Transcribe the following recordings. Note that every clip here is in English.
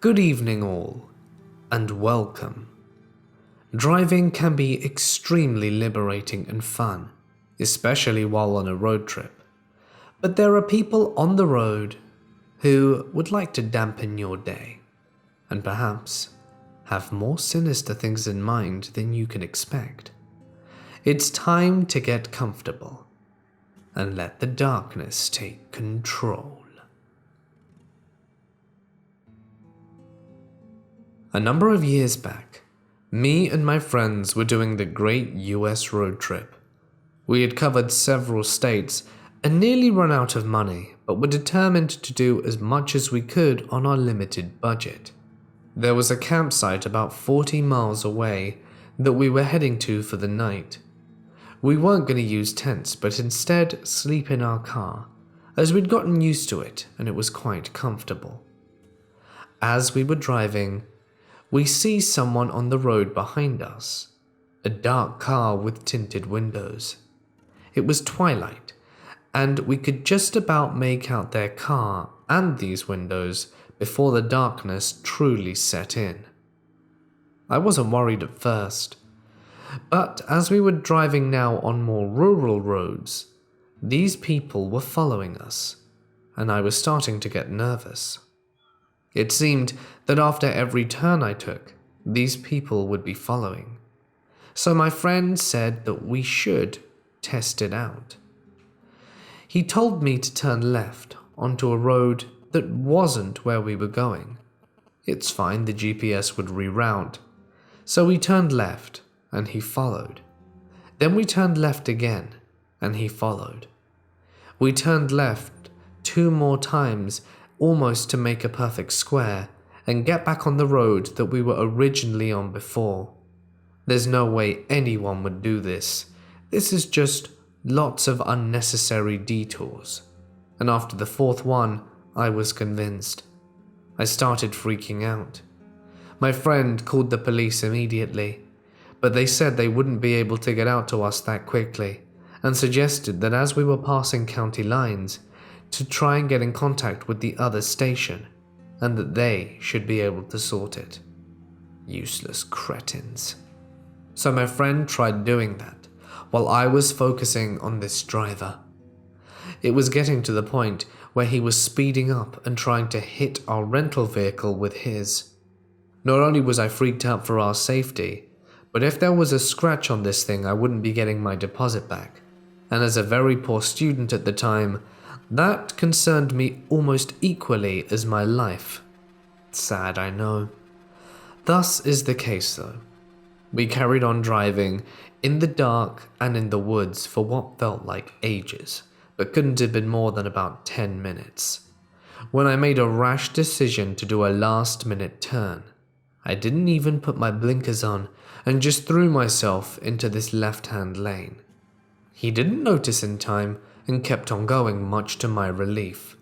Good evening all, and welcome. Driving can be extremely liberating and fun, especially while on a road trip. But there are people on the road who would like to dampen your day, and perhaps have more sinister things in mind than you can expect. It's time to get comfortable and let the darkness take control. A number of years back, me and my friends were doing the great US road trip. We had covered several states and nearly run out of money, but were determined to do as much as we could on our limited budget. There was a campsite about 40 miles away that we were heading to for the night. We weren't going to use tents, but instead sleep in our car, as we'd gotten used to it and it was quite comfortable. As we were driving, we see someone on the road behind us, a dark car with tinted windows. It was twilight, and we could just about make out their car and these windows before the darkness truly set in. I wasn't worried at first, but as we were driving now on more rural roads, these people were following us, and I was starting to get nervous. It seemed that after every turn I took, these people would be following. So my friend said that we should test it out. He told me to turn left onto a road that wasn't where we were going. It's fine, the GPS would reroute. So we turned left and he followed. Then we turned left again and he followed. We turned left 2 more times, almost to make a perfect square and get back on the road that we were originally on before. There's no way anyone would do this. This is just lots of unnecessary detours. And after the 4th one, I was convinced. I started freaking out. My friend called the police immediately, but they said they wouldn't be able to get out to us that quickly and suggested that as we were passing county lines, to try and get in contact with the other station, and that they should be able to sort it. Useless cretins. So my friend tried doing that, while I was focusing on this driver. It was getting to the point where he was speeding up and trying to hit our rental vehicle with his. Not only was I freaked out for our safety, but if there was a scratch on this thing, I wouldn't be getting my deposit back. And as a very poor student at the time, that concerned me almost equally as my life. Sad, I know. Thus is the case though. We carried on driving in the dark and in the woods for what felt like ages, but couldn't have been more than about 10 minutes. When I made a rash decision to do a last-minute turn, I didn't even put my blinkers on and just threw myself into this left-hand lane. He didn't notice in time and kept on going, much to my relief.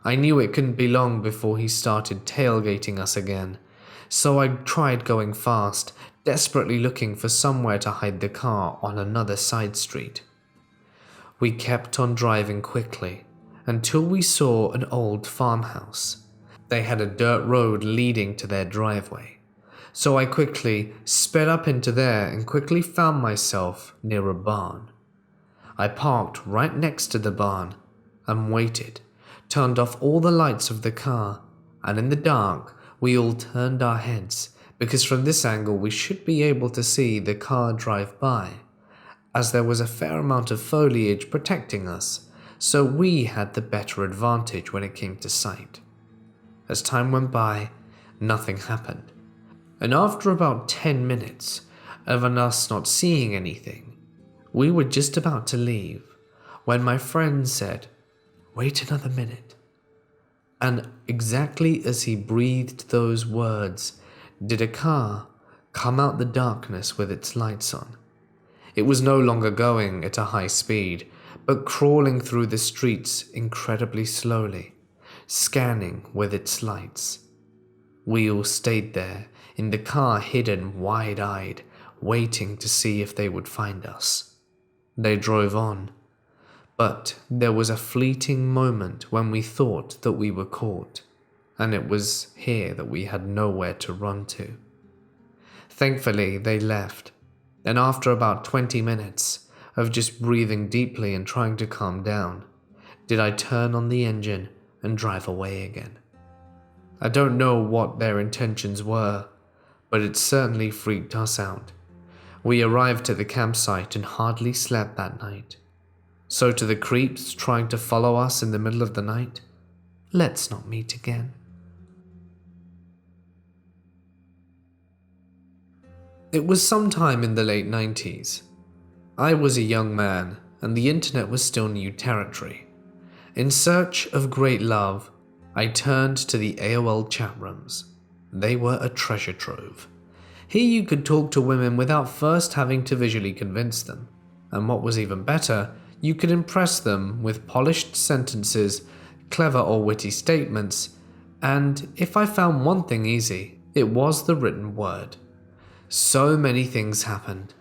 I knew it couldn't be long before he started tailgating us again, so I tried going fast, desperately looking for somewhere to hide the car on another side street. We kept on driving quickly until we saw an old farmhouse. They had a dirt road leading to their driveway, so I quickly sped up into there and quickly found myself near a barn. I parked right next to the barn and waited, turned off all the lights of the car, and in the dark we all turned our heads because from this angle we should be able to see the car drive by, as there was a fair amount of foliage protecting us, so we had the better advantage when it came to sight. As time went by, nothing happened, and after about 10 minutes of us not seeing anything, we were just about to leave when my friend said, "Wait another minute." And exactly as he breathed those words, did a car come out the darkness with its lights on. It was no longer going at a high speed, but crawling through the streets incredibly slowly, scanning with its lights. We all stayed there, in the car hidden wide-eyed, waiting to see if they would find us. They drove on, but there was a fleeting moment when we thought that we were caught, and it was here that we had nowhere to run to. Thankfully, they left, and after about 20 minutes of just breathing deeply and trying to calm down, did I turn on the engine and drive away again. I don't know what their intentions were, but it certainly freaked us out. We arrived at the campsite and hardly slept that night. So to the creeps trying to follow us in the middle of the night, let's not meet again. It was sometime in the late 90s. I was a young man, and the internet was still new territory. In search of great love, I turned to the AOL chat rooms. They were a treasure trove. Here you could talk to women without first having to visually convince them. And what was even better, you could impress them with polished sentences, clever or witty statements, and if I found one thing easy, it was the written word. So many things happened.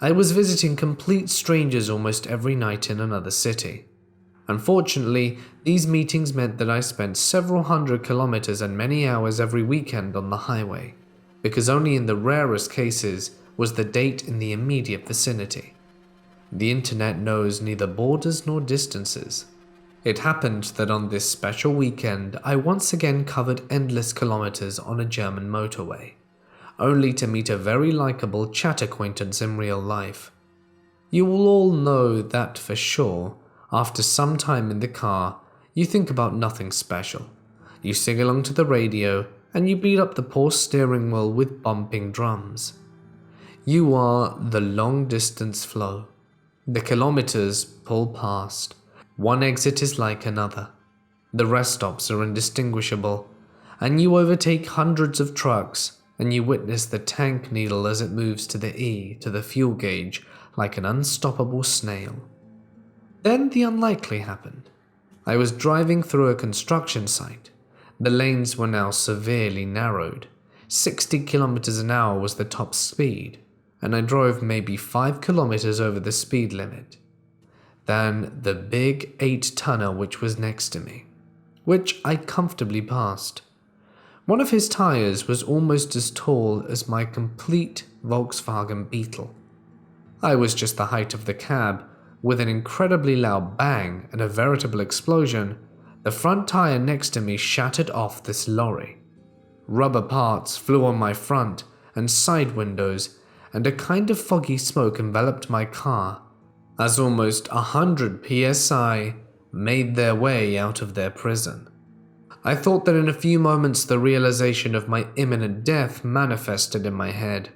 I was visiting complete strangers almost every night in another city. Unfortunately, these meetings meant that I spent several hundred kilometers and many hours every weekend on the highway, because only in the rarest cases was the date in the immediate vicinity. The internet knows neither borders nor distances. It happened that on this special weekend, I once again covered endless kilometers on a German motorway, only to meet a very likable chat acquaintance in real life. You will all know that for sure. After some time in the car, you think about nothing special. You sing along to the radio, and you beat up the poor steering wheel with bumping drums. You are the long-distance flow. The kilometers pull past. One exit is like another. The rest stops are indistinguishable, and you overtake hundreds of trucks, and you witness the tank needle as it moves to the E to the fuel gauge like an unstoppable snail. Then the unlikely happened. I was driving through a construction site. The lanes were now severely narrowed. 60 kilometers an hour was the top speed, and I drove maybe 5 kilometers over the speed limit. Then the big 8-tonner which was next to me, which I comfortably passed. One of his tires was almost as tall as my complete Volkswagen Beetle. I was just the height of the cab. With an incredibly loud bang and a veritable explosion, the front tire next to me shattered off this lorry. Rubber parts flew on my front and side windows, and a kind of foggy smoke enveloped my car as almost 100 psi made their way out of their prison. I thought that in a few moments the realization of my imminent death manifested in my head.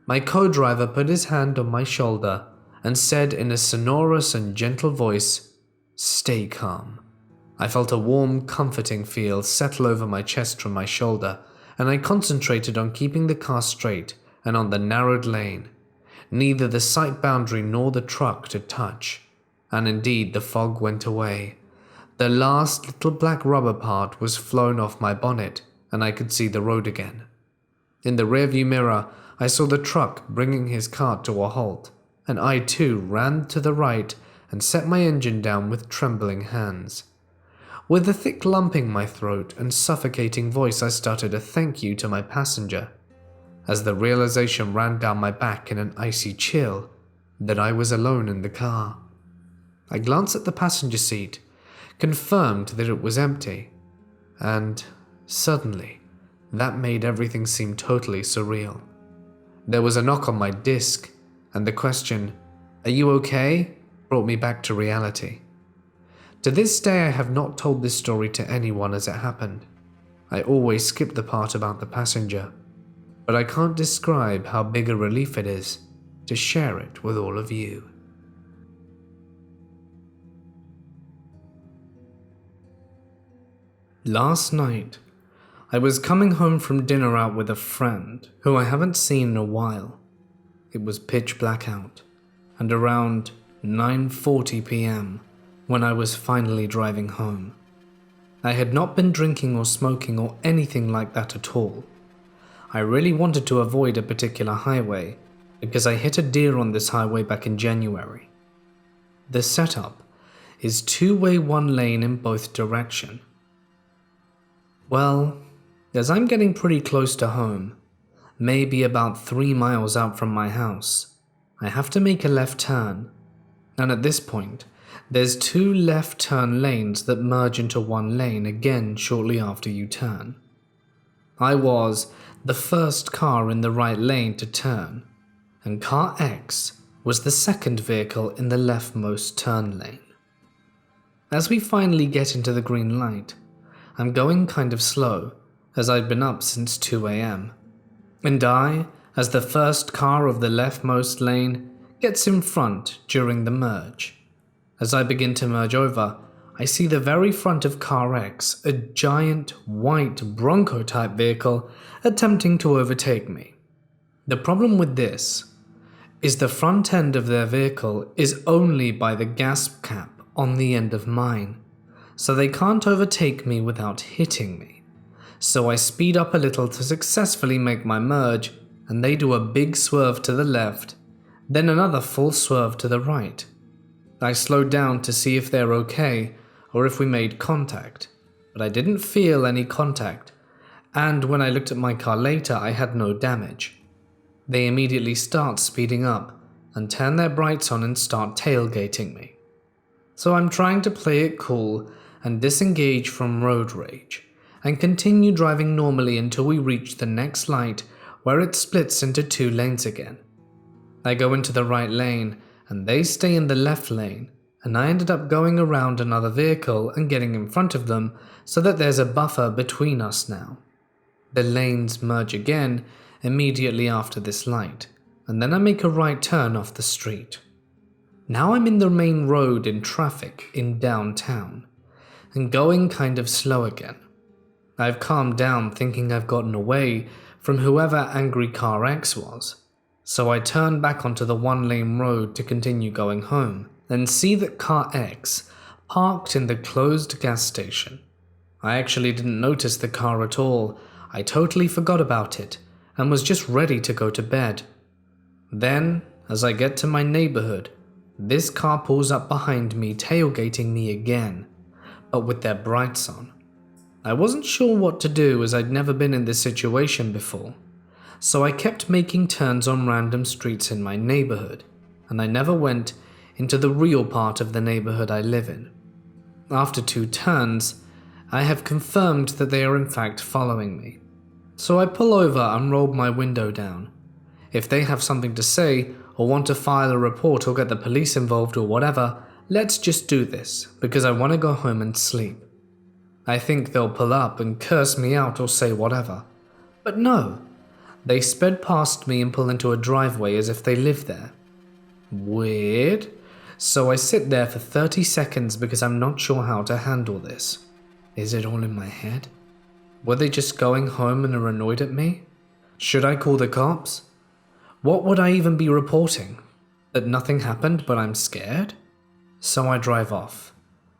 My co-driver put his hand on my shoulder and said in a sonorous and gentle voice, "Stay calm." I felt a warm, comforting feel settle over my chest from my shoulder, and I concentrated on keeping the car straight and on the narrowed lane. Neither the sight boundary nor the truck to touch, and indeed the fog went away. The last little black rubber part was flown off my bonnet, and I could see the road again. In the rearview mirror, I saw the truck bringing his cart to a halt, and I too ran to the right and set my engine down with trembling hands. With a thick lump in my throat and suffocating voice, I stuttered a thank you to my passenger, as the realization ran down my back in an icy chill that I was alone in the car. I glanced at the passenger seat, confirmed that it was empty, and suddenly, that made everything seem totally surreal. There was a knock on my disc, and the question, "Are you okay?" brought me back to reality. To this day, I have not told this story to anyone as it happened. I always skip the part about the passenger, but I can't describe how big a relief it is to share it with all of you. Last night, I was coming home from dinner out with a friend who I haven't seen in a while. It was pitch black out, and around 9:40 p.m. when I was finally driving home. I had not been drinking or smoking or anything like that at all. I really wanted to avoid a particular highway because I hit a deer on this highway back in January. The setup is two-way one lane in both direction. Well, as I'm getting pretty close to home, maybe about 3 miles out from my house, I have to make a left turn. And at this point, there's 2 left turn lanes that merge into one lane again shortly after you turn. I was the first car in the right lane to turn, and car X was the second vehicle in the leftmost turn lane. As we finally get into the green light, I'm going kind of slow, as I'd been up since 2 a.m. And I, as the first car of the leftmost lane, gets in front during the merge. As I begin to merge over, I see the very front of car X, a giant white Bronco-type vehicle, attempting to overtake me. The problem with this is the front end of their vehicle is only by the gas cap on the end of mine, so they can't overtake me without hitting me. So I speed up a little to successfully make my merge, and they do a big swerve to the left, then another full swerve to the right. I slowed down to see if they're okay or if we made contact, but I didn't feel any contact, and when I looked at my car later, I had no damage. They immediately start speeding up and turn their brights on and start tailgating me. So I'm trying to play it cool and disengage from road rage, and continue driving normally until we reach the next light where it splits into 2 lanes again. I go into the right lane and they stay in the left lane, and I ended up going around another vehicle and getting in front of them so that there's a buffer between us now. The lanes merge again immediately after this light, and then I make a right turn off the street. Now I'm in the main road in traffic in downtown, and going kind of slow again. I've calmed down thinking I've gotten away from whoever angry car X was, so I turn back onto the 1-lane road to continue going home, and see that car X parked in the closed gas station. I actually didn't notice the car at all. I totally forgot about it and was just ready to go to bed. Then, as I get to my neighborhood, this car pulls up behind me, tailgating me again, but with their brights on. I wasn't sure what to do as I'd never been in this situation before, so I kept making turns on random streets in my neighborhood, and I never went into the real part of the neighborhood I live in. After 2 turns, I have confirmed that they are in fact following me, so I pull over and roll my window down. If they have something to say or want to file a report or get the police involved or whatever, let's just do this, because I want to go home and sleep. I think they'll pull up and curse me out or say whatever. But no, they sped past me and pull into a driveway as if they live there. Weird. So I sit there for 30 seconds because I'm not sure how to handle this. Is it all in my head? Were they just going home and are annoyed at me? Should I call the cops? What would I even be reporting? That nothing happened but I'm scared? So I drive off,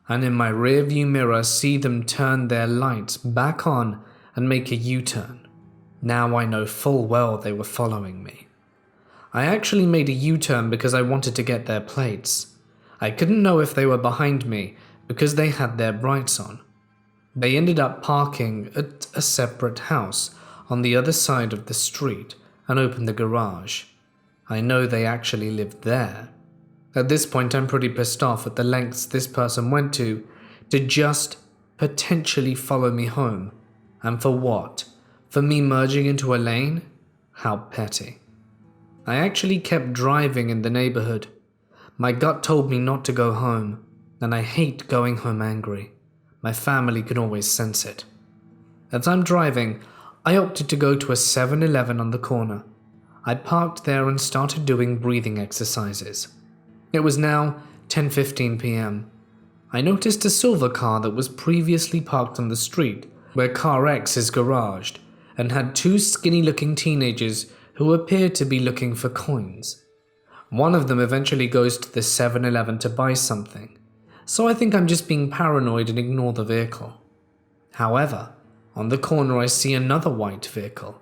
and in my rearview mirror see them turn their lights back on and make a U-turn. Now I know full well they were following me. I actually made a U-turn because I wanted to get their plates. I couldn't know if they were behind me because they had their brights on. They ended up parking at a separate house on the other side of the street and opened the garage. I know they actually lived there. At this point, I'm pretty pissed off at the lengths this person went to just potentially follow me home. And for what? For me merging into a lane? How petty. I actually kept driving in the neighborhood. My gut told me not to go home, and I hate going home angry. My family can always sense it. As I'm driving, I opted to go to a 7-Eleven on the corner. I parked there and started doing breathing exercises. It was now 10:15 p.m. I noticed a silver car that was previously parked on the street where car X is garaged and had 2 skinny-looking teenagers who appeared to be looking for coins. One of them eventually goes to the 7-Eleven to buy something, so I think I'm just being paranoid and ignore the vehicle. However, on the corner I see another white vehicle.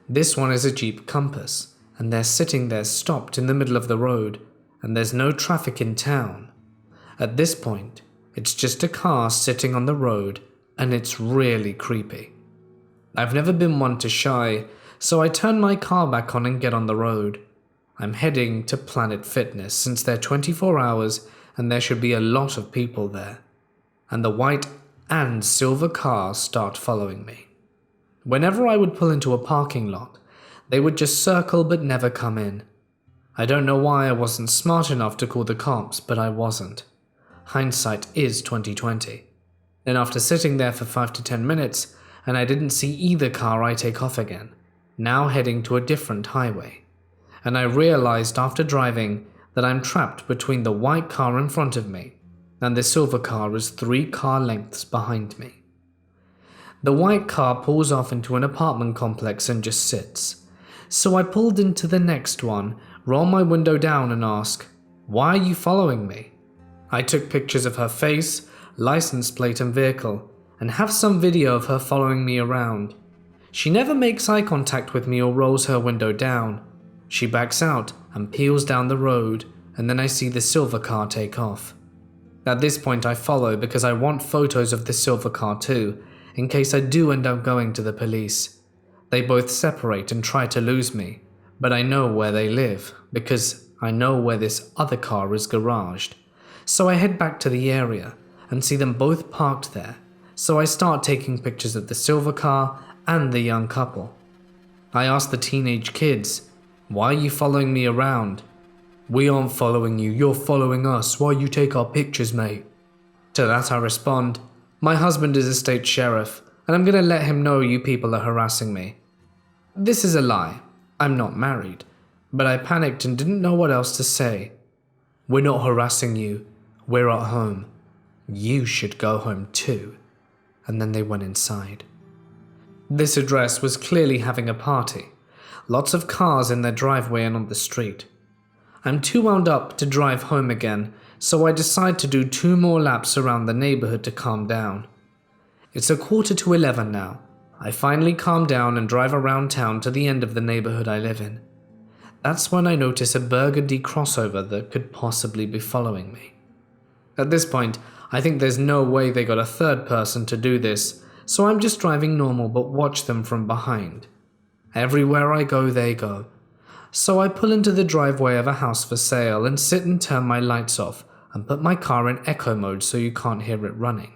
This one is a Jeep Compass, and they're sitting there stopped in the middle of the road, and there's no traffic in town. At this point, it's just a car sitting on the road, and it's really creepy. I've never been one to shy, so I turn my car back on and get on the road. I'm heading to Planet Fitness since they're 24 hours and there should be a lot of people there. And the white and silver cars start following me. Whenever I would pull into a parking lot, they would just circle but never come in. I don't know why I wasn't smart enough to call the cops, but I wasn't. Hindsight is 2020. And after sitting there for 5 to 10 minutes, and I didn't see either car, I take off again, now heading to a different highway. And I realized after driving that I'm trapped between the white car in front of me and the silver car is 3 car lengths behind me. The white car pulls off into an apartment complex and just sits. So I pulled into the next one, roll my window down and ask, "Why are you following me?" I took pictures of her face, license plate and vehicle, and have some video of her following me around. She never makes eye contact with me or rolls her window down. She backs out and peels down the road, and then I see the silver car take off. At this point I follow because I want photos of the silver car too, in case I do end up going to the police. They both separate and try to lose me, but I know where they live because I know where this other car is garaged. So I head back to the area and see them both parked there, so I start taking pictures of the silver car and the young couple. I ask the teenage kids, "Why are you following me around?" "We aren't following you, you're following us. Why you take our pictures, mate?" To that I respond, "My husband is a state sheriff, and I'm gonna let him know you people are harassing me." This is a lie. I'm not married, but I panicked and didn't know what else to say. "We're not harassing you. We're at home. You should go home too." And then they went inside. This address was clearly having a party. Lots of cars in their driveway and on the street. I'm too wound up to drive home again, so I decide to do 2 more laps around the neighborhood to calm down. It's 11:15 now. I finally calm down and drive around town to the end of the neighborhood I live in. That's when I notice a burgundy crossover that could possibly be following me. At this point, I think there's no way they got a third person to do this, so I'm just driving normal but watch them from behind. Everywhere I go, they go. So I pull into the driveway of a house for sale and sit and turn my lights off and put my car in echo mode so you can't hear it running.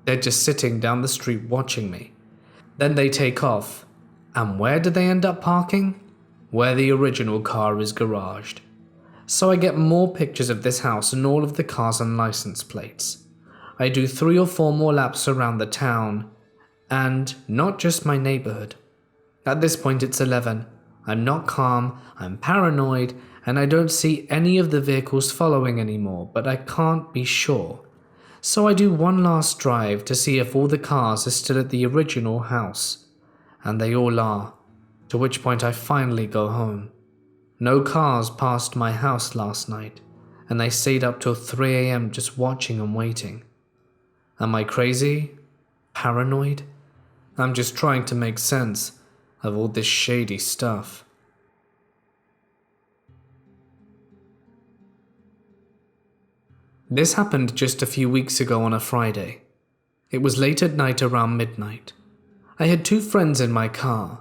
They're just sitting down the street watching me. Then they take off. And where do they end up parking? Where the original car is garaged. So I get more pictures of this house and all of the cars and license plates. I do 3 or 4 more laps around the town, and not just my neighborhood. At this point it's 11. I'm not calm, I'm paranoid, and I don't see any of the vehicles following anymore, but I can't be sure. So I do one last drive to see if all the cars are still at the original house. And they all are, to which point I finally go home. No cars passed my house last night, and I stayed up till 3 a.m. just watching and waiting. Am I crazy? Paranoid? I'm just trying to make sense of all this shady stuff. This happened just a few weeks ago on a Friday. It was late at night around midnight. I had 2 friends in my car.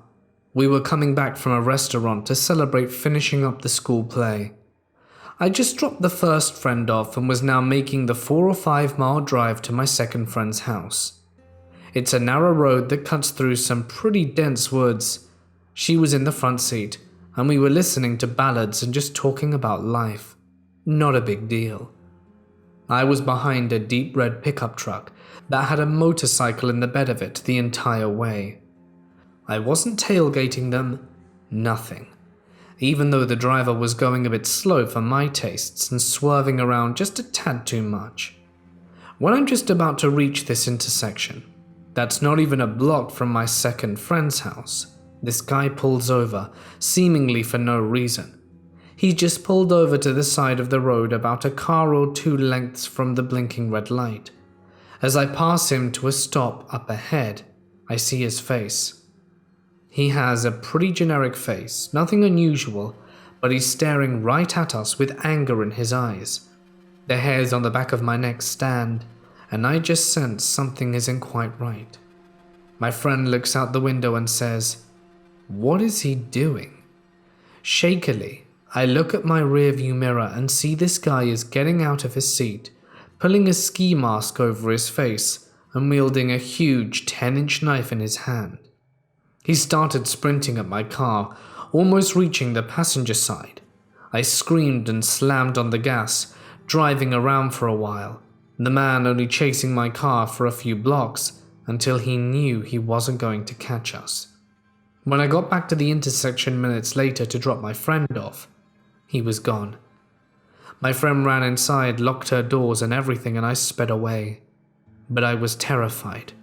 We were coming back from a restaurant to celebrate finishing up the school play. I just dropped the first friend off and was now making the 4 or 5 mile drive to my second friend's house. It's a narrow road that cuts through some pretty dense woods. She was in the front seat, and we were listening to ballads and just talking about life. Not a big deal. I was behind a deep red pickup truck that had a motorcycle in the bed of it the entire way. I wasn't tailgating them, nothing. Even though the driver was going a bit slow for my tastes and swerving around just a tad too much. When I'm just about to reach this intersection, that's not even a block from my second friend's house, this guy pulls over, seemingly for no reason. He just pulled over to the side of the road about a car or 2 lengths from the blinking red light. As I pass him to a stop up ahead, I see his face. He has a pretty generic face, nothing unusual, but he's staring right at us with anger in his eyes. The hairs on the back of my neck stand, and I just sense something isn't quite right. My friend looks out the window and says, "What is he doing?" Shakily, I look at my rearview mirror and see this guy is getting out of his seat, pulling a ski mask over his face and wielding a huge 10-inch knife in his hand. He started sprinting at my car, almost reaching the passenger side. I screamed and slammed on the gas, driving around for a while, the man only chasing my car for a few blocks until he knew he wasn't going to catch us. When I got back to the intersection minutes later to drop my friend off, he was gone. My friend ran inside, locked her doors and everything, and I sped away. But I was terrified.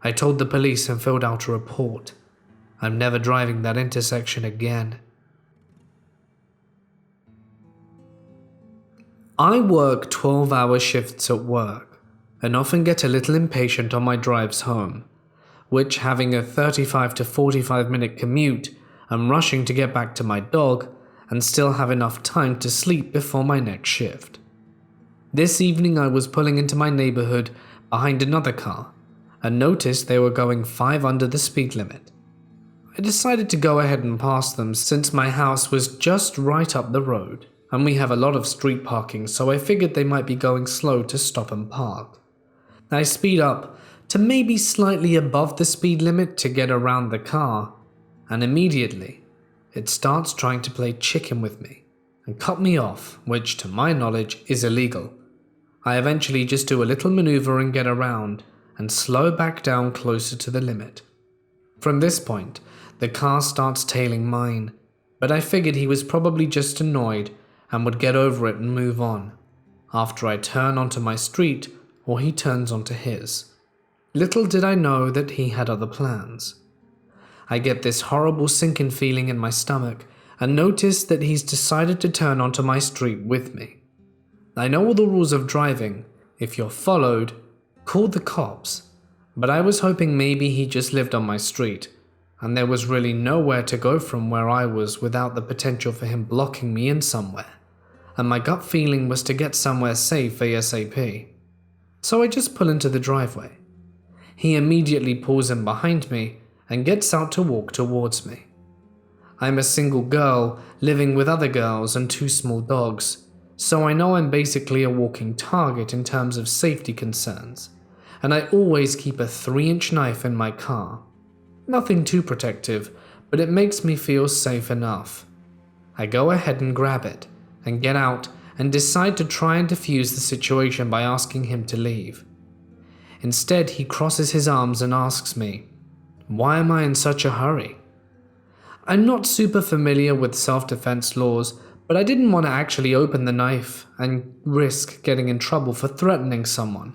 I told the police and filled out a report. I'm never driving that intersection again. I work 12-hour shifts at work and often get a little impatient on my drives home, which, having a 35 to 45 minute commute, I'm rushing to get back to my dog and still have enough time to sleep before my next shift. This evening I was pulling into my neighborhood behind another car and noticed they were going 5 under the speed limit. I decided to go ahead and pass them since my house was just right up the road and we have a lot of street parking, so I figured they might be going slow to stop and park. I speed up to maybe slightly above the speed limit to get around the car, and immediately it starts trying to play chicken with me and cut me off, which to my knowledge is illegal. I eventually just do a little maneuver and get around and slow back down closer to the limit. From this point, the car starts tailing mine, but I figured he was probably just annoyed and would get over it and move on, after I turn onto my street or he turns onto his. Little did I know that he had other plans. I get this horrible sinking feeling in my stomach and notice that he's decided to turn onto my street with me. I know all the rules of driving. If you're followed, call the cops, but I was hoping maybe he just lived on my street and there was really nowhere to go from where I was without the potential for him blocking me in somewhere, and my gut feeling was to get somewhere safe ASAP. So I just pull into the driveway. He immediately pulls in behind me and gets out to walk towards me. I'm a single girl living with other girls and 2 small dogs, so I know I'm basically a walking target in terms of safety concerns, and I always keep a 3-inch knife in my car. Nothing too protective, but it makes me feel safe enough. I go ahead and grab it and get out and decide to try and defuse the situation by asking him to leave. Instead, he crosses his arms and asks me, "Why am I in such a hurry?" I'm not super familiar with self-defense laws, but I didn't want to actually open the knife and risk getting in trouble for threatening someone,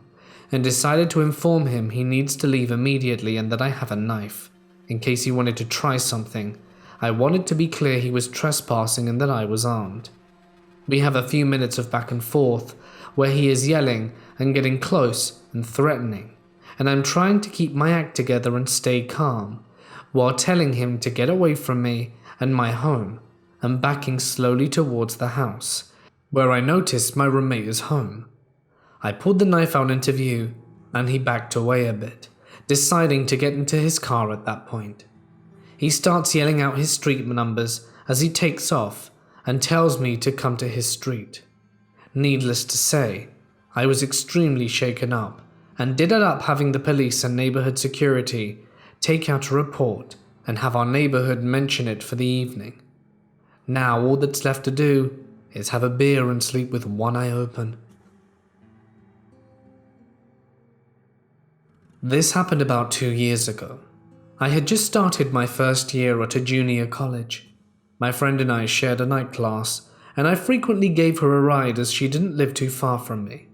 and decided to inform him he needs to leave immediately and that I have a knife, in case he wanted to try something. I wanted to be clear he was trespassing and that I was armed. We have a few minutes of back and forth where he is yelling and getting close and threatening, and I'm trying to keep my act together and stay calm, while telling him to get away from me and my home, and backing slowly towards the house, where I noticed my roommate is home. I pulled the knife out into view, and he backed away a bit, deciding to get into his car at that point. He starts yelling out his street numbers as he takes off and tells me to come to his street. Needless to say, I was extremely shaken up and did end up having the police and neighborhood security take out a report and have our neighborhood mention it for the evening. Now all that's left to do is have a beer and sleep with one eye open. This happened about 2 years ago. I had just started my first year at a junior college. My friend and I shared a night class, and I frequently gave her a ride as she didn't live too far from me.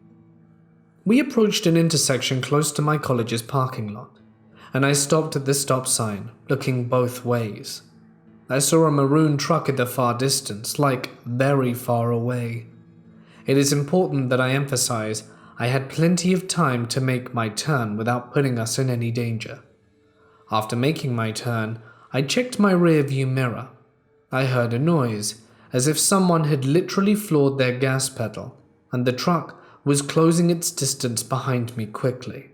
We approached an intersection close to my college's parking lot, and I stopped at the stop sign, looking both ways. I saw a maroon truck in the far distance, like very far away. It is important that I emphasize I had plenty of time to make my turn without putting us in any danger. After making my turn, I checked my rearview mirror. I heard a noise, as if someone had literally floored their gas pedal, and the truck was closing its distance behind me quickly.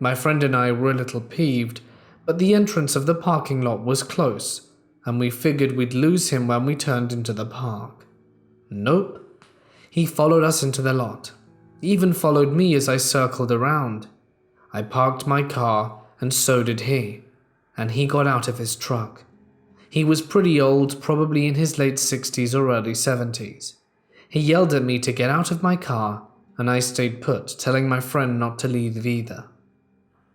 My friend and I were a little peeved, but the entrance of the parking lot was close, and we figured we'd lose him when we turned into the park. Nope. He followed us into the lot. He even followed me as I circled around. I parked my car, and so did he, and he got out of his truck. He was pretty old, probably in his late 60s or early 70s. He yelled at me to get out of my car, and I stayed put, telling my friend not to leave either.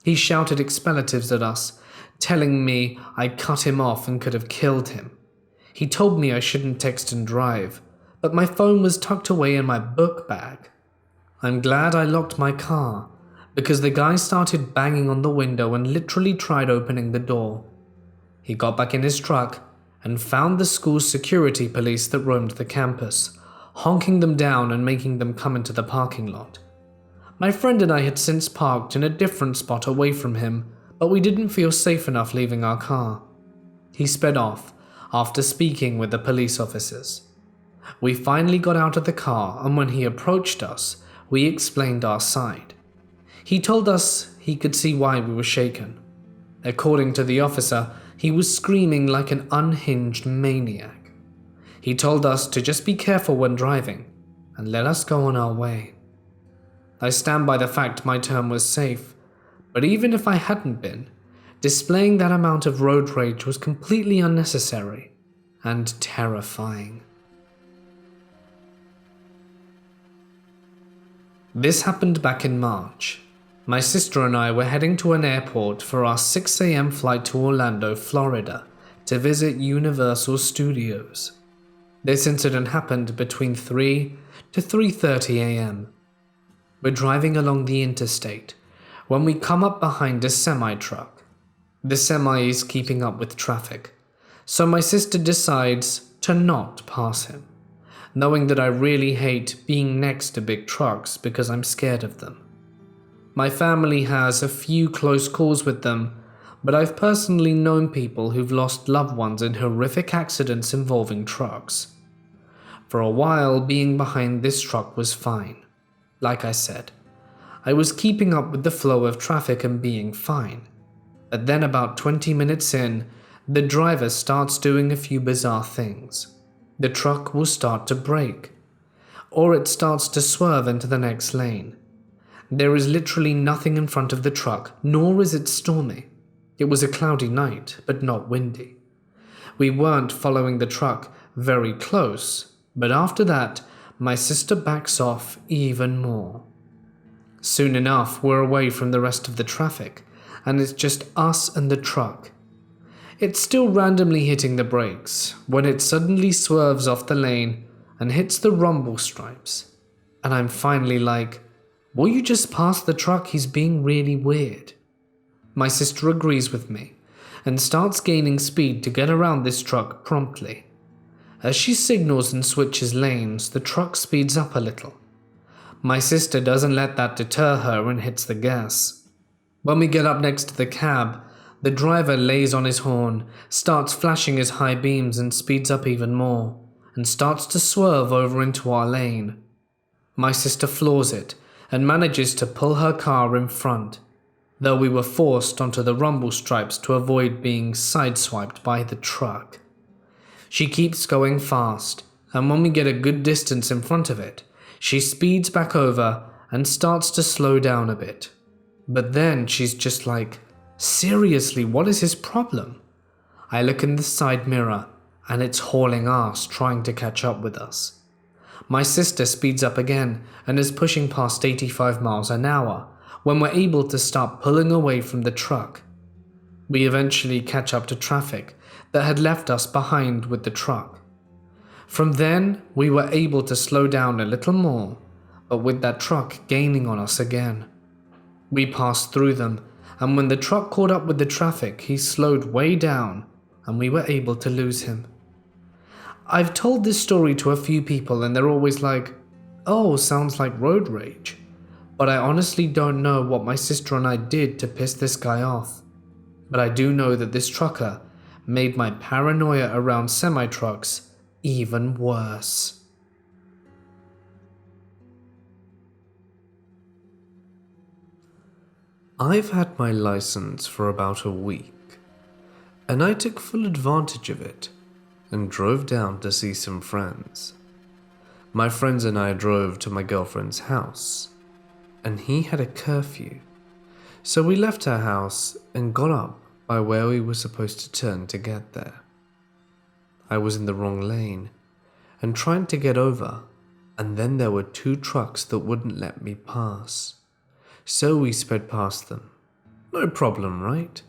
He shouted expletives at us, telling me I cut him off and could have killed him. He told me I shouldn't text and drive, but my phone was tucked away in my book bag. I'm glad I locked my car, because the guy started banging on the window and literally tried opening the door. He got back in his truck and found the school's security police that roamed the campus, honking them down and making them come into the parking lot. My friend and I had since parked in a different spot away from him, but we didn't feel safe enough leaving our car. He sped off after speaking with the police officers. We finally got out of the car, and when he approached us, we explained our side. He told us he could see why we were shaken. According to the officer, he was screaming like an unhinged maniac. He told us to just be careful when driving and let us go on our way. I stand by the fact my turn was safe, but even if I hadn't been, displaying that amount of road rage was completely unnecessary and terrifying. This happened back in March. My sister and I were heading to an airport for our 6 a.m. flight to Orlando, Florida, to visit Universal Studios. This incident happened between 3 to 3:30 a.m. We're driving along the interstate when we come up behind a semi-truck. The semi is keeping up with traffic, so my sister decides to not pass him, knowing that I really hate being next to big trucks because I'm scared of them. My family has a few close calls with them, but I've personally known people who've lost loved ones in horrific accidents involving trucks. For a while, being behind this truck was fine. Like I said, I was keeping up with the flow of traffic and being fine. But then about 20 minutes in, the driver starts doing a few bizarre things. The truck will start to brake, or it starts to swerve into the next lane. There is literally nothing in front of the truck, nor is it stormy. It was a cloudy night, but not windy. We weren't following the truck very close, but after that, my sister backs off even more. Soon enough, we're away from the rest of the traffic, and it's just us and the truck. It's still randomly hitting the brakes when it suddenly swerves off the lane and hits the rumble stripes. And I'm finally like, will you just pass the truck? He's being really weird. My sister agrees with me and starts gaining speed to get around this truck promptly. As she signals and switches lanes, the truck speeds up a little. My sister doesn't let that deter her and hits the gas. When we get up next to the cab, the driver lays on his horn, starts flashing his high beams and speeds up even more, and starts to swerve over into our lane. My sister floors it and manages to pull her car in front, though we were forced onto the rumble stripes to avoid being sideswiped by the truck. She keeps going fast, and when we get a good distance in front of it, she speeds back over and starts to slow down a bit. But then she's just like, seriously, what is his problem? I look in the side mirror, and it's hauling ass trying to catch up with us. My sister speeds up again and is pushing past 85 miles an hour when we're able to start pulling away from the truck. We eventually catch up to traffic that had left us behind with the truck. From then, we were able to slow down a little more, but with that truck gaining on us again. We passed through them, and when the truck caught up with the traffic, he slowed way down, and we were able to lose him. I've told this story to a few people and they're always like, oh, sounds like road rage. But I honestly don't know what my sister and I did to piss this guy off. But I do know that this trucker made my paranoia around semi-trucks even worse. I've had my license for about a week, and I took full advantage of it and drove down to see some friends. My friends and I drove to my girlfriend's house, and he had a curfew, so we left her house and got up by where we were supposed to turn to get there. I was in the wrong lane and trying to get over, and then there were two trucks that wouldn't let me pass. So we sped past them. No problem, right?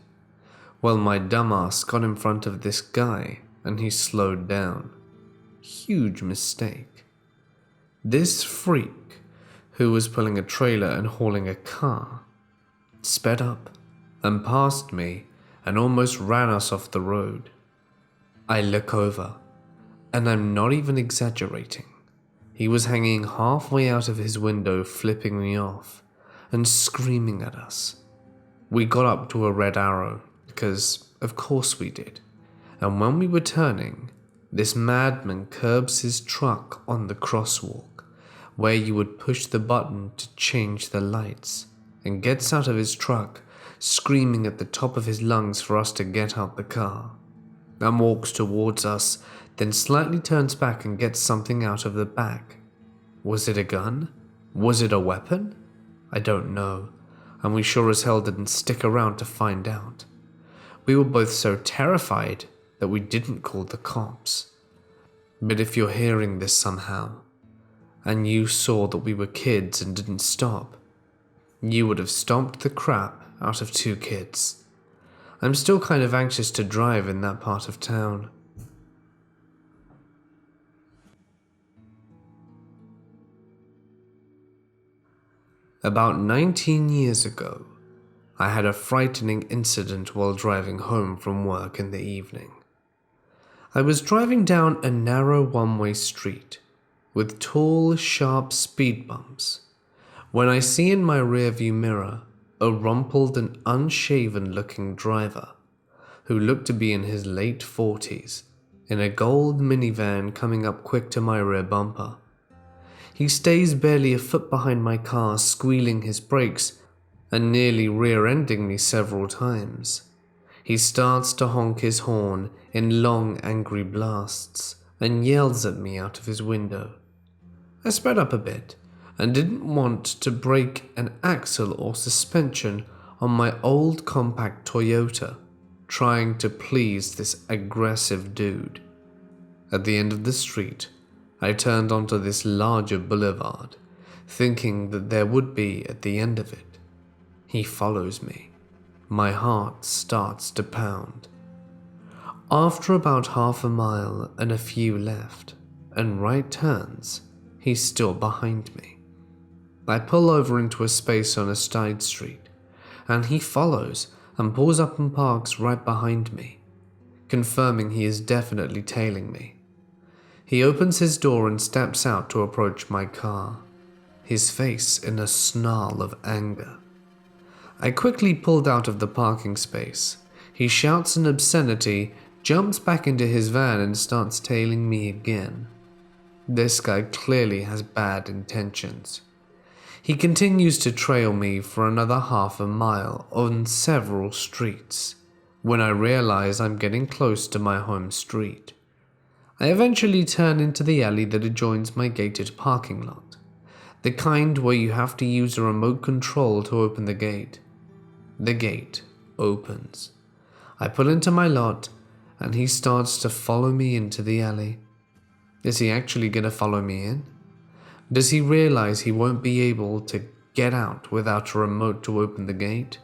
Well, my dumbass got in front of this guy and he slowed down. Huge mistake. This freak, who was pulling a trailer and hauling a car, sped up and passed me and almost ran us off the road. I look over, and I'm not even exaggerating. He was hanging halfway out of his window, flipping me off and screaming at us. We got up to a red arrow, because of course we did, and when we were turning, this madman curbs his truck on the crosswalk, where you would push the button to change the lights, and gets out of his truck, screaming at the top of his lungs for us to get out the car, and walks towards us, then slightly turns back and gets something out of the back. Was it a gun? Was it a weapon? I don't know, and we sure as hell didn't stick around to find out. We were both so terrified that we didn't call the cops. But if you're hearing this somehow, and you saw that we were kids and didn't stop, you would have stomped the crap out of two kids. I'm still kind of anxious to drive in that part of town. About 19 years ago, I had a frightening incident while driving home from work in the evening. I was driving down a narrow one-way street with tall, sharp speed bumps when I see in my rearview mirror a rumpled and unshaven-looking driver who looked to be in his late 40s in a gold minivan coming up quick to my rear bumper. He stays barely a foot behind my car, squealing his brakes and nearly rear-ending me several times. He starts to honk his horn in long, angry blasts and yells at me out of his window. I sped up a bit and didn't want to break an axle or suspension on my old compact Toyota, trying to please this aggressive dude. At the end of the street, I turned onto this larger boulevard, thinking that there would be at the end of it. He follows me. My heart starts to pound. After about half a mile and a few left, and right turns, he's still behind me. I pull over into a space on a side street, and he follows and pulls up and parks right behind me, confirming he is definitely tailing me. He opens his door and steps out to approach my car, his face in a snarl of anger. I quickly pulled out of the parking space. He shouts an obscenity, jumps back into his van and starts tailing me again. This guy clearly has bad intentions. He continues to trail me for another half a mile on several streets, when I realize I'm getting close to my home street. I eventually turn into the alley that adjoins my gated parking lot, the kind where you have to use a remote control to open the gate. The gate opens. I pull into my lot, and he starts to follow me into the alley. Is he actually going to follow me in? Does he realize he won't be able to get out without a remote to open the gate?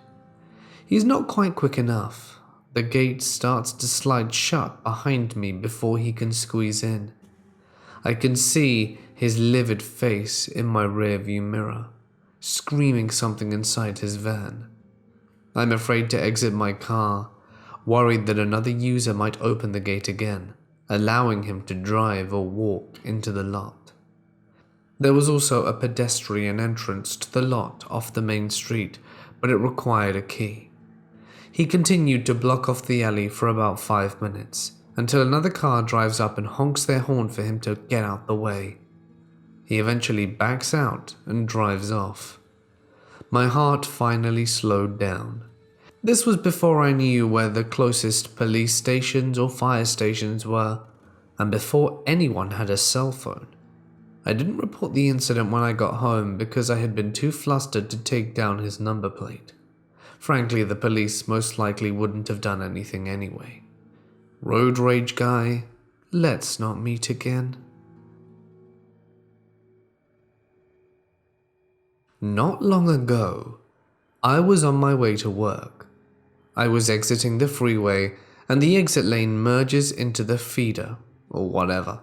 He's not quite quick enough. The gate starts to slide shut behind me before he can squeeze in. I can see his livid face in my rearview mirror, screaming something inside his van. I'm afraid to exit my car, worried that another user might open the gate again, allowing him to drive or walk into the lot. There was also a pedestrian entrance to the lot off the main street, but it required a key. He continued to block off the alley for about 5 minutes, until another car drives up and honks their horn for him to get out the way. He eventually backs out and drives off. My heart finally slowed down. This was before I knew where the closest police stations or fire stations were, and before anyone had a cell phone. I didn't report the incident when I got home because I had been too flustered to take down his number plate. Frankly, the police most likely wouldn't have done anything anyway. Road rage guy, let's not meet again. Not long ago, I was on my way to work. I was exiting the freeway and the exit lane merges into the feeder, or whatever.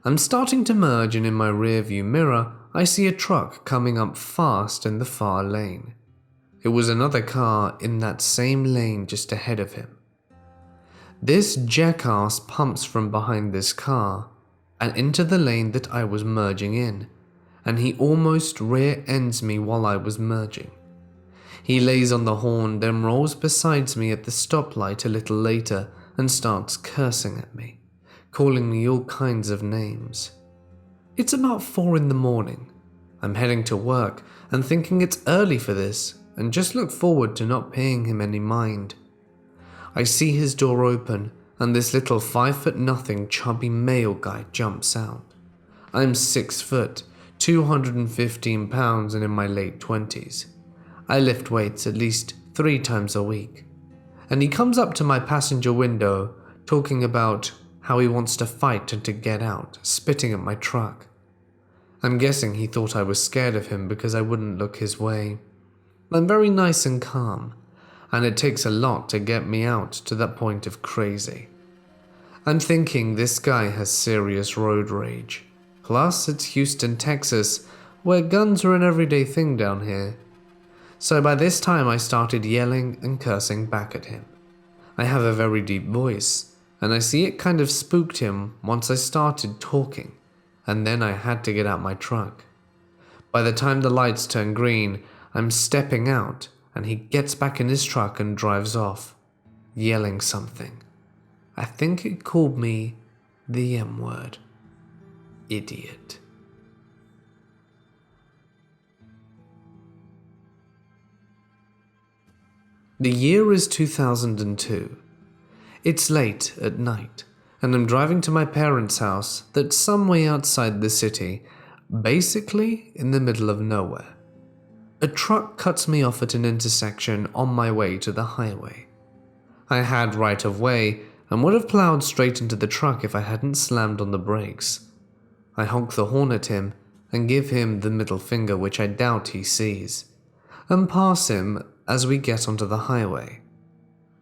I'm starting to merge and in my rearview mirror, I see a truck coming up fast in the far lane. It was another car in that same lane just ahead of him. This jackass pumps from behind this car and into the lane that I was merging in, and he almost rear ends me while I was merging. He lays on the horn, then rolls beside me at the stoplight a little later and starts cursing at me, calling me all kinds of names. It's about 4 a.m. I'm heading to work and thinking it's early for this and just look forward to not paying him any mind. I see his door open and this little 5'0" chubby male guy jumps out. I'm 6 foot, 215 pounds and in my late 20s. I lift weights at least 3 times a week. And he comes up to my passenger window talking about how he wants to fight and to get out, spitting at my truck. I'm guessing he thought I was scared of him because I wouldn't look his way. I'm very nice and calm, and it takes a lot to get me out to that point of crazy. I'm thinking this guy has serious road rage. Plus, it's Houston, Texas, where guns are an everyday thing down here. So by this time I started yelling and cursing back at him. I have a very deep voice, and I see it kind of spooked him once I started talking, and then I had to get out my truck. By the time the lights turn green, I'm stepping out, and he gets back in his truck and drives off, yelling something. I think it called me the M-word. Idiot. The year is 2002. It's late at night, and I'm driving to my parents' house that's some way outside the city, basically in the middle of nowhere. A truck cuts me off at an intersection on my way to the highway. I had right of way and would have plowed straight into the truck if I hadn't slammed on the brakes. I honk the horn at him and give him the middle finger, which I doubt he sees, and pass him as we get onto the highway.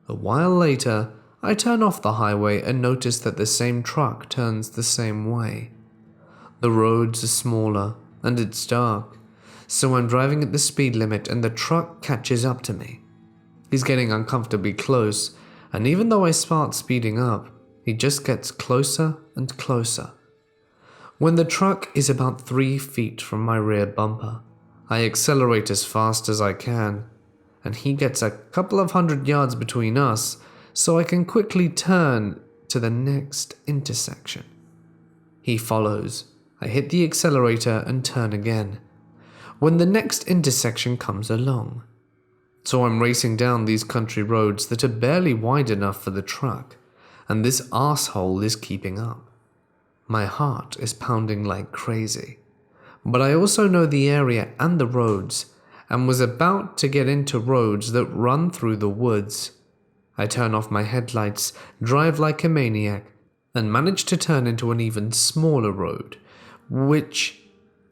A while later, I turn off the highway and notice that the same truck turns the same way. The roads are smaller and it's dark, so I'm driving at the speed limit and the truck catches up to me. He's getting uncomfortably close, and even though I start speeding up, he just gets closer and closer. When the truck is about 3 feet from my rear bumper, I accelerate as fast as I can, and he gets a couple of 100 yards between us, so I can quickly turn to the next intersection. He follows. I hit the accelerator and turn again, when the next intersection comes along. So I'm racing down these country roads that are barely wide enough for the truck, and this arsehole is keeping up. My heart is pounding like crazy, but I also know the area and the roads, and was about to get into roads that run through the woods. I turn off my headlights, drive like a maniac, and manage to turn into an even smaller road, which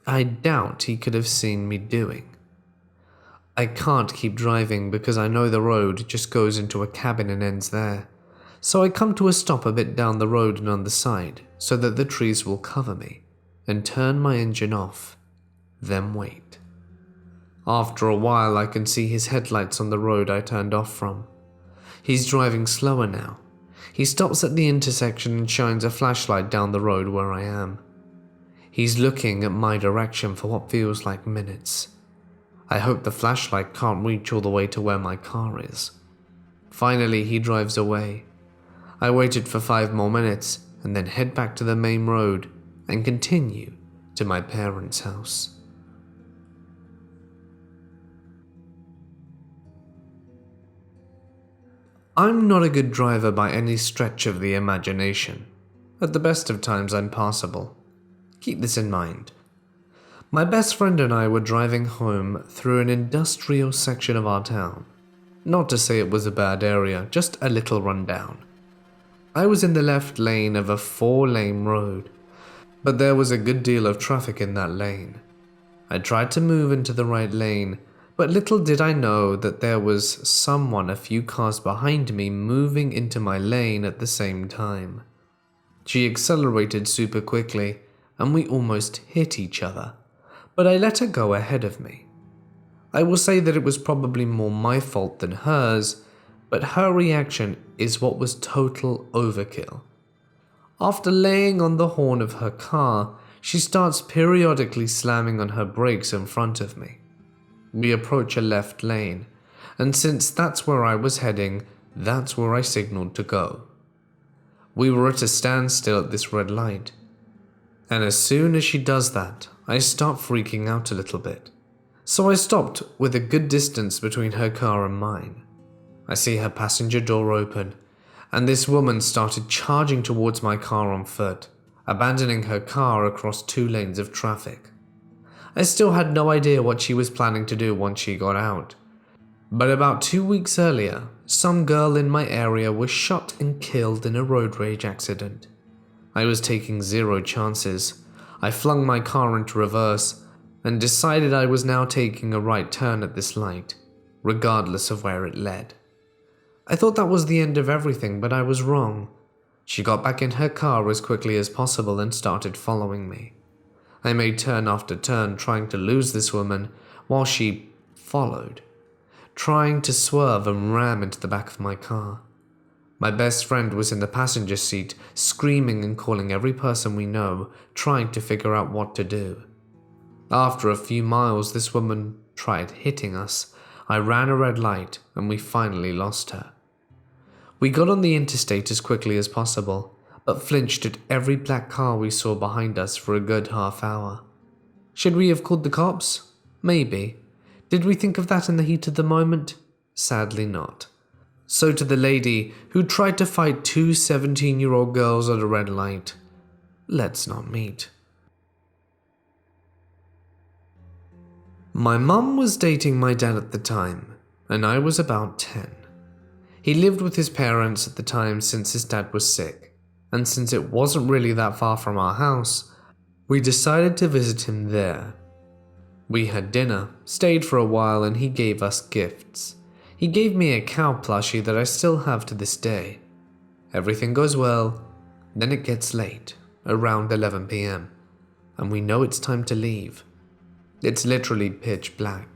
I doubt he could have seen me doing. I can't keep driving because I know the road just goes into a cabin and ends there, so I come to a stop a bit down the road and on the side so that the trees will cover me, and turn my engine off, then wait. After a while I can see his headlights on the road I turned off from. He's driving slower now. He stops at the intersection and shines a flashlight down the road where I am. He's looking at my direction for what feels like minutes. I hope the flashlight can't reach all the way to where my car is. Finally, he drives away. I waited for 5 more minutes and then head back to the main road and continue to my parents' house. I'm not a good driver by any stretch of the imagination. At the best of times, I'm passable. Keep this in mind. My best friend and I were driving home through an industrial section of our town. Not to say it was a bad area, just a little rundown. I was in the left lane of a 4-lane road, but there was a good deal of traffic in that lane. I tried to move into the right lane, but little did I know that there was someone a few cars behind me moving into my lane at the same time. She accelerated super quickly, and we almost hit each other, but I let her go ahead of me. I will say that it was probably more my fault than hers, but her reaction is what was total overkill. After laying on the horn of her car, she starts periodically slamming on her brakes in front of me. We approach a left lane, and since that's where I was heading, that's where I signaled to go. We were at a standstill at this red light, and as soon as she does that, I start freaking out a little bit. So I stopped with a good distance between her car and mine. I see her passenger door open, and this woman started charging towards my car on foot, abandoning her car across 2 lanes of traffic. I still had no idea what she was planning to do once she got out. But about 2 weeks earlier, some girl in my area was shot and killed in a road rage accident. I was taking 0 chances. I flung my car into reverse and decided I was now taking a right turn at this light, regardless of where it led. I thought that was the end of everything, but I was wrong. She got back in her car as quickly as possible and started following me. I made turn after turn trying to lose this woman while she followed, trying to swerve and ram into the back of my car. My best friend was in the passenger seat, screaming and calling every person we know, trying to figure out what to do. After a few miles, this woman tried hitting us. I ran a red light and we finally lost her. We got on the interstate as quickly as possible, but flinched at every black car we saw behind us for a good half hour. Should we have called the cops? Maybe. Did we think of that in the heat of the moment? Sadly not. So to the lady who tried to fight 2 17-year-old girls at a red light, let's not meet. My mum was dating my dad at the time, and I was about 10. He lived with his parents at the time since his dad was sick, and since it wasn't really that far from our house, we decided to visit him there. We had dinner, stayed for a while, and he gave us gifts. He gave me a cow plushie that I still have to this day. Everything goes well, then it gets late, around 11 p.m., and we know it's time to leave. It's literally pitch black.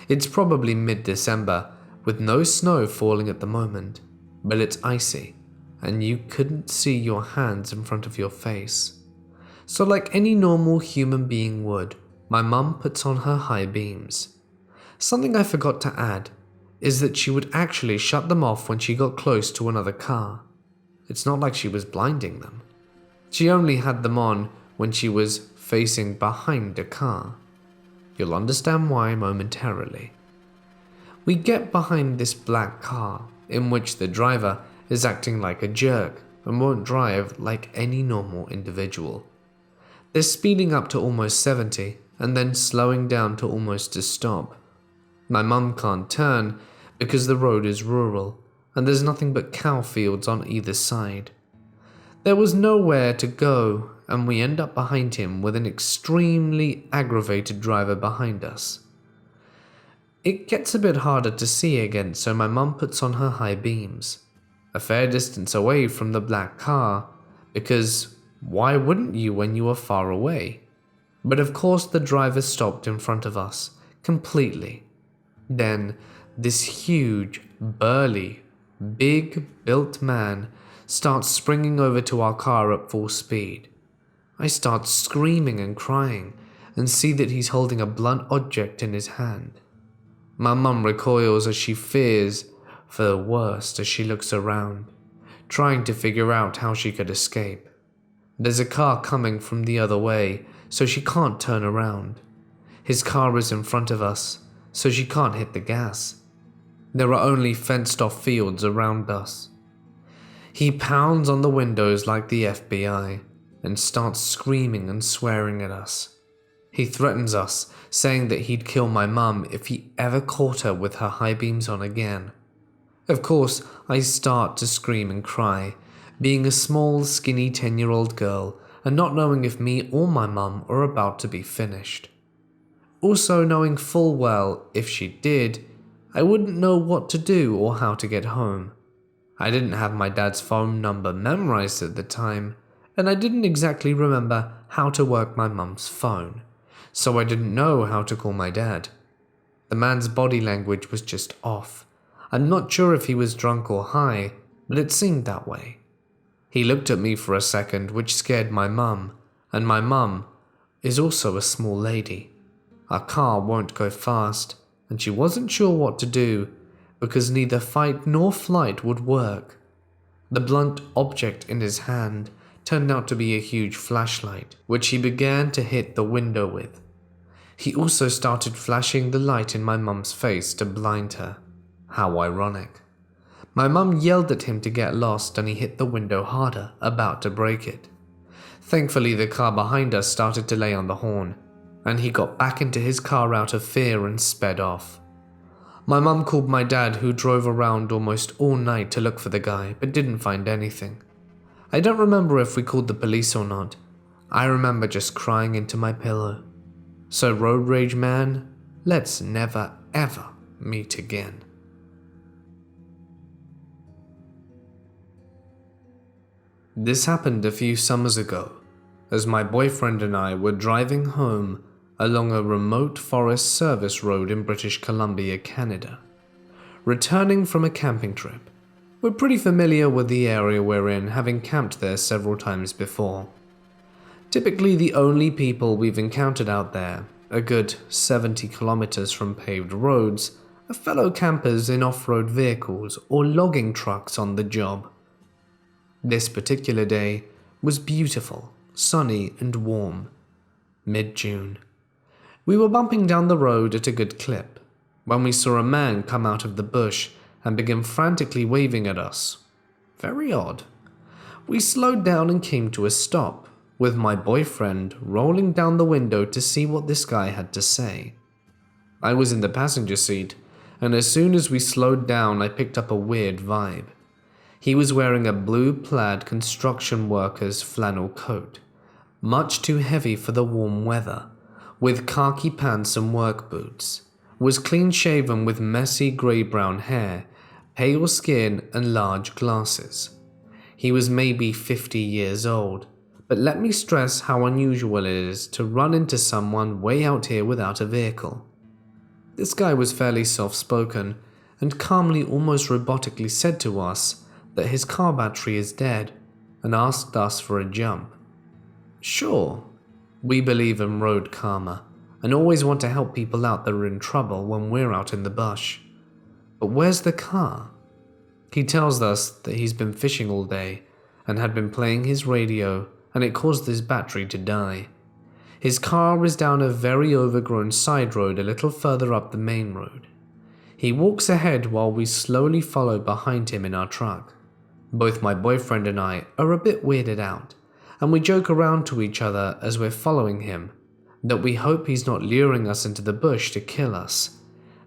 It's probably mid-December, with no snow falling at the moment, but it's icy, and you couldn't see your hands in front of your face. So like any normal human being would, my mum puts on her high beams. Something I forgot to add is that she would actually shut them off when she got close to another car. It's not like she was blinding them. She only had them on when she was facing behind a car. You'll understand why momentarily. We get behind this black car, in which the driver is acting like a jerk and won't drive like any normal individual. They're speeding up to almost 70 and then slowing down to almost a stop. My mum can't turn because the road is rural and there's nothing but cow fields on either side. There was nowhere to go, and we end up behind him with an extremely aggravated driver behind us. It gets a bit harder to see again, so my mum puts on her high beams, a fair distance away from the black car, because why wouldn't you when you are far away? But of course the driver stopped in front of us, completely. Then this huge, burly, big-built man starts springing over to our car at full speed. I start screaming and crying and see that he's holding a blunt object in his hand. My mum recoils as she fears for the worst as she looks around, trying to figure out how she could escape. There's a car coming from the other way, so she can't turn around. His car is in front of us, so she can't hit the gas. There are only fenced-off fields around us. He pounds on the windows like the FBI and starts screaming and swearing at us. He threatens us, saying that he'd kill my mum if he ever caught her with her high beams on again. Of course, I start to scream and cry, being a small, skinny 10-year-old girl and not knowing if me or my mum are about to be finished. Also knowing full well, if she did, I wouldn't know what to do or how to get home. I didn't have my dad's phone number memorized at the time, and I didn't exactly remember how to work my mum's phone, so I didn't know how to call my dad. The man's body language was just off. I'm not sure if he was drunk or high, but it seemed that way. He looked at me for a second, which scared my mum, and my mum is also a small lady. Our car won't go fast, and she wasn't sure what to do because neither fight nor flight would work. The blunt object in his hand turned out to be a huge flashlight, which he began to hit the window with. He also started flashing the light in my mum's face to blind her. How ironic. My mum yelled at him to get lost and he hit the window harder, about to break it. Thankfully, the car behind us started to lay on the horn, and he got back into his car out of fear and sped off. My mum called my dad, who drove around almost all night to look for the guy, but didn't find anything. I don't remember if we called the police or not. I remember just crying into my pillow. So road rage man, let's never ever meet again. This happened a few summers ago, as my boyfriend and I were driving home along a remote forest service road in British Columbia, Canada. Returning from a camping trip, we're pretty familiar with the area we're in, having camped there several times before. Typically the only people we've encountered out there, a good 70 kilometers from paved roads, are fellow campers in off-road vehicles or logging trucks on the job. This particular day was beautiful, sunny and warm. Mid-June. We were bumping down the road at a good clip when we saw a man come out of the bush and begin frantically waving at us. Very odd. We slowed down and came to a stop, with my boyfriend rolling down the window to see what this guy had to say. I was in the passenger seat, and as soon as we slowed down, I picked up a weird vibe. He was wearing a blue plaid construction worker's flannel coat, much too heavy for the warm weather, with khaki pants and work boots, was clean-shaven with messy grey-brown hair, pale skin and large glasses. He was maybe 50 years old, but let me stress how unusual it is to run into someone way out here without a vehicle. This guy was fairly soft-spoken and calmly, almost robotically said to us that his car battery is dead and asked us for a jump. Sure, we believe in road karma and always want to help people out that are in trouble when we're out in the bush. But where's the car? He tells us that he's been fishing all day and had been playing his radio and it caused his battery to die. His car is down a very overgrown side road a little further up the main road. He walks ahead while we slowly follow behind him in our truck. Both my boyfriend and I are a bit weirded out, and we joke around to each other as we're following him, that we hope he's not luring us into the bush to kill us.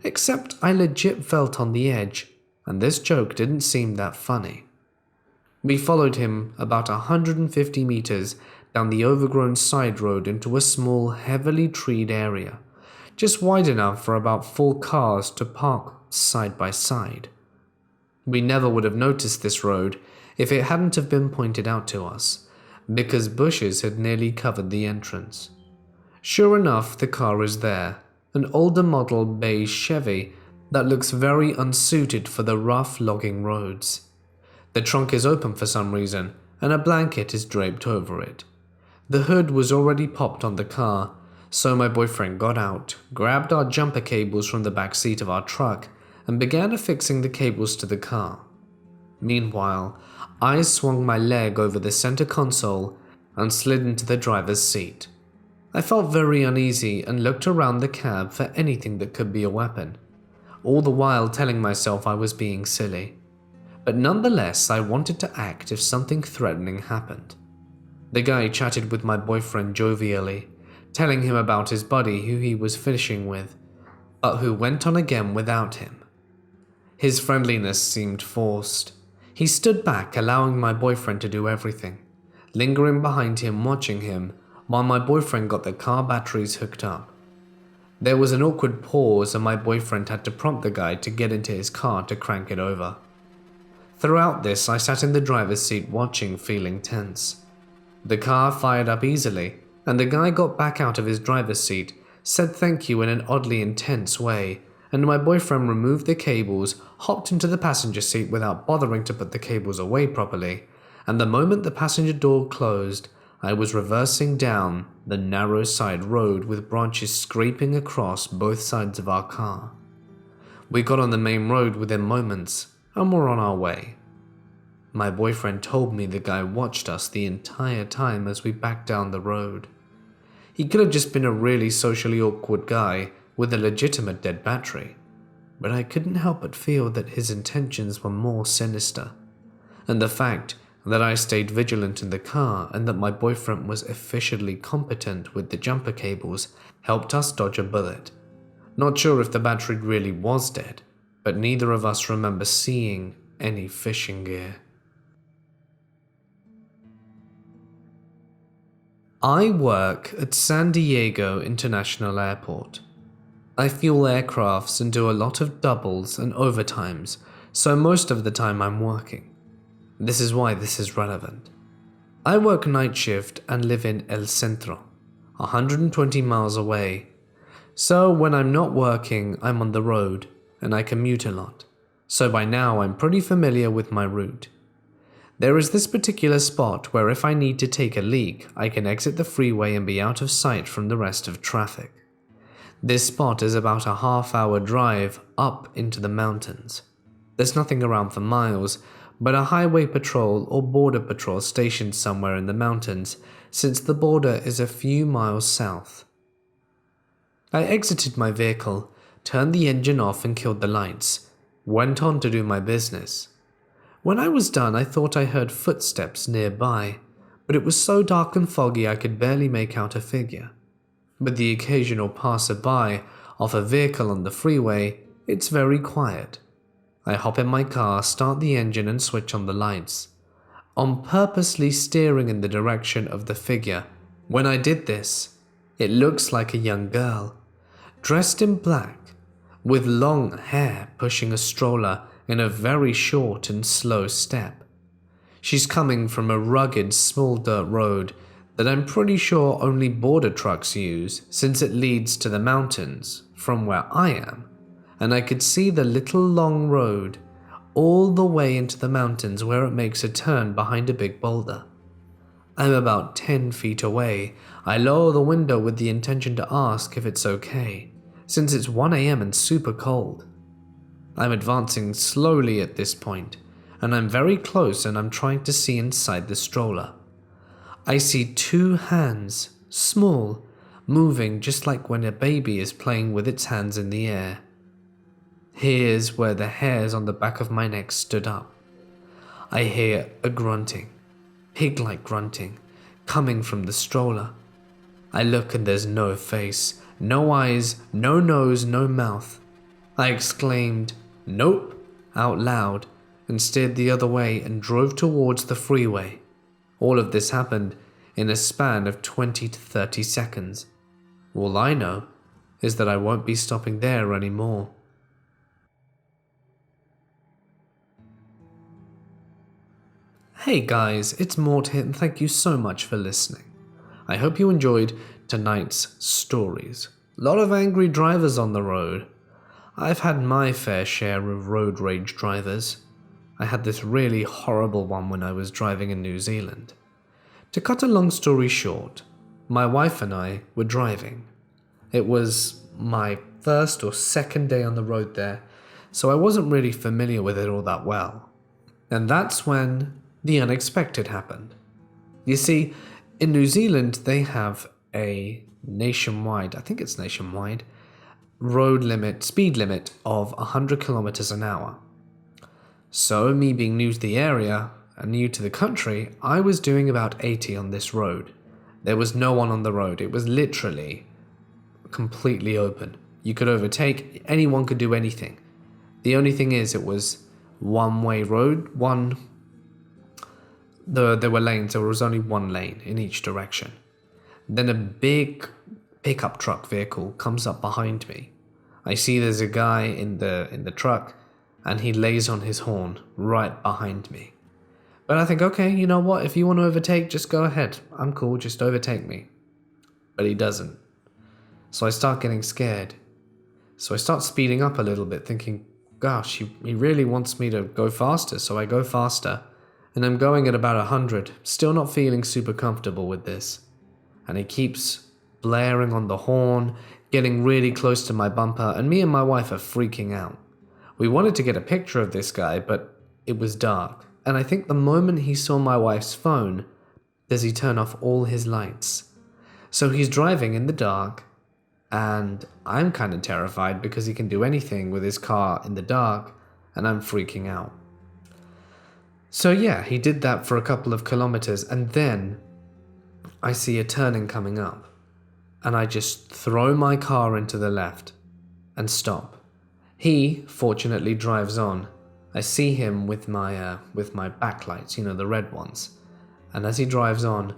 Except I legit felt on the edge, and this joke didn't seem that funny. We followed him about 150 meters down the overgrown side road into a small, heavily treed area, just wide enough for about 4 cars to park side by side. We never would have noticed this road if it hadn't have been pointed out to us, because bushes had nearly covered the entrance. Sure enough, the car is there, an older model beige Chevy that looks very unsuited for the rough logging roads. The trunk is open for some reason, and a blanket is draped over it. The hood was already popped on the car, so my boyfriend got out, grabbed our jumper cables from the back seat of our truck, and began affixing the cables to the car. Meanwhile, I swung my leg over the center console and slid into the driver's seat. I felt very uneasy and looked around the cab for anything that could be a weapon. all the while telling myself I was being silly. But nonetheless, I wanted to act if something threatening happened. The guy chatted with my boyfriend jovially, telling him about his buddy who he was fishing with, but who went on again without him. His friendliness seemed forced. He stood back, allowing my boyfriend to do everything, lingering behind him watching him while my boyfriend got the car batteries hooked up. There was an awkward pause and my boyfriend had to prompt the guy to get into his car to crank it over. Throughout this, I sat in the driver's seat watching, feeling tense. The car fired up easily, and the guy got back out of his driver's seat, said thank you in an oddly intense way, and my boyfriend removed the cables, hopped into the passenger seat without bothering to put the cables away properly, and the moment the passenger door closed, I was reversing down the narrow side road with branches scraping across both sides of our car. We got on the main road within moments, and were on our way. My boyfriend told me the guy watched us the entire time as we backed down the road. He could have just been a really socially awkward guy with a legitimate dead battery, but I couldn't help but feel that his intentions were more sinister, and the fact that I stayed vigilant in the car and that my boyfriend was officially competent with the jumper cables helped us dodge a bullet. Not sure if the battery really was dead, but neither of us remember seeing any fishing gear. I work at San Diego International Airport. I fuel aircrafts and do a lot of doubles and overtimes, so most of the time I'm working. This is why this is relevant. I work night shift and live in El Centro, 120 miles away. So when I'm not working, I'm on the road, and I commute a lot. So by now I'm pretty familiar with my route. There is this particular spot where if I need to take a leak, I can exit the freeway and be out of sight from the rest of traffic. This spot is about a half-hour drive up into the mountains. There's nothing around for miles, but a highway patrol or border patrol stationed somewhere in the mountains, since the border is a few miles south. I exited my vehicle, turned the engine off and killed the lights, went on to do my business. When I was done, I thought I heard footsteps nearby, but it was so dark and foggy I could barely make out a figure. But the occasional passerby of a vehicle on the freeway, it's very quiet. I hop in my car, start the engine and switch on the lights, on purposely steering in the direction of the figure. When I did this, it looks like a young girl, dressed in black, with long hair pushing a stroller in a very short and slow step. She's coming from a rugged small dirt road that I'm pretty sure only border trucks use since it leads to the mountains from where I am, and I could see the little long road all the way into the mountains where it makes a turn behind a big boulder. I'm about 10 feet away. I lower the window with the intention to ask if it's okay, since it's 1 a.m. and super cold. I'm advancing slowly at this point, and I'm very close and I'm trying to see inside the stroller. I see 2 hands, small, moving just like when a baby is playing with its hands in the air. Here's where the hairs on the back of my neck stood up. I hear a grunting, pig-like grunting, coming from the stroller. I look and there's no face, no eyes, no nose, no mouth. I exclaimed, "Nope," out loud and steered the other way and drove towards the freeway. All of this happened in a span of 20 to 30 seconds. All I know is that I won't be stopping there anymore. Hey guys, it's Mort here and thank you so much for listening. I hope you enjoyed tonight's stories. A lot of angry drivers on the road. I've had my fair share of road rage drivers. I had this really horrible one when I was driving in New Zealand. To cut a long story short, my wife and I were driving. It was my first or second day on the road there, so I wasn't really familiar with it all that well. And that's when the unexpected happened. You see, in New Zealand they have a nationwide, I think it's nationwide, speed limit of 100 kilometers an hour. So, me being new to the area and new to the country, I was doing about 80 on this road. There was no one on the road. It was literally completely open. You could overtake, anyone could do anything. The only thing is, it was one-way road, there were lanes, there was only one lane in each direction. Then a big pickup truck vehicle comes up behind me. I see there's a guy in the truck, and he lays on his horn right behind me. But I think, okay, you know what, if you want to overtake, just go ahead. I'm cool, just overtake me. But he doesn't. So I start getting scared. So I start speeding up a little bit, thinking, gosh, he really wants me to go faster, so I go faster. And I'm going at about 100, still not feeling super comfortable with this. And he keeps blaring on the horn, getting really close to my bumper, and me and my wife are freaking out. We wanted to get a picture of this guy, but it was dark. And I think the moment he saw my wife's phone, does he turn off all his lights. So he's driving in the dark, and I'm kind of terrified because he can do anything with his car in the dark, and I'm freaking out. So yeah, he did that for a couple of kilometers, and then I see a turning coming up, and I just throw my car into the left and stop. He fortunately drives on. I see him with my backlights, the red ones. And as he drives on,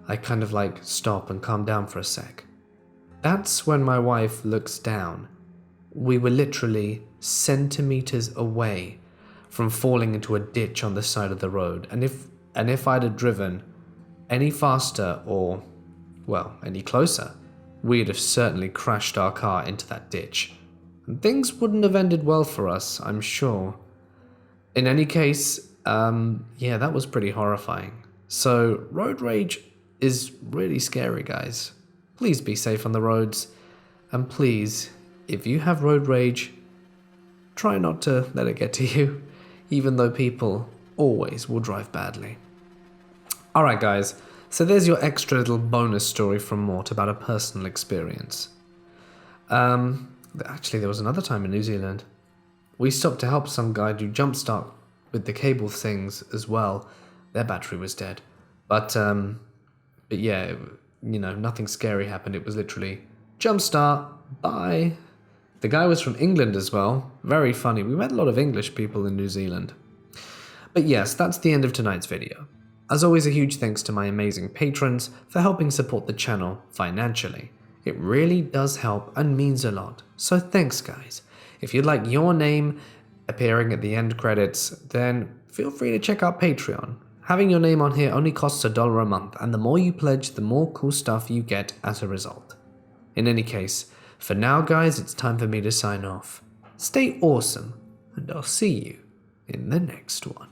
I kind of stop and calm down for a sec. That's when my wife looks down. We were literally centimeters away from falling into a ditch on the side of the road. And if I'd have driven any faster or, any closer, we'd have certainly crashed our car into that ditch. And things wouldn't have ended well for us, I'm sure. In any case, that was pretty horrifying. So, road rage is really scary, guys. Please be safe on the roads. And please, if you have road rage, try not to let it get to you, even though people always will drive badly. Alright, guys. So there's your extra little bonus story from Mort about a personal experience. Actually, there was another time in New Zealand. We stopped to help some guy do jump start with the cable things as well. Their battery was dead. But yeah, nothing scary happened. It was literally jump start, bye. The guy was from England as well. Very funny. We met a lot of English people in New Zealand. But yes, that's the end of tonight's video. As always, a huge thanks to my amazing patrons for helping support the channel financially. It really does help and means a lot. So thanks, guys. If you'd like your name appearing at the end credits, then feel free to check out Patreon. Having your name on here only costs $1 a month, and the more you pledge, the more cool stuff you get as a result. In any case, for now, guys, it's time for me to sign off. Stay awesome, and I'll see you in the next one.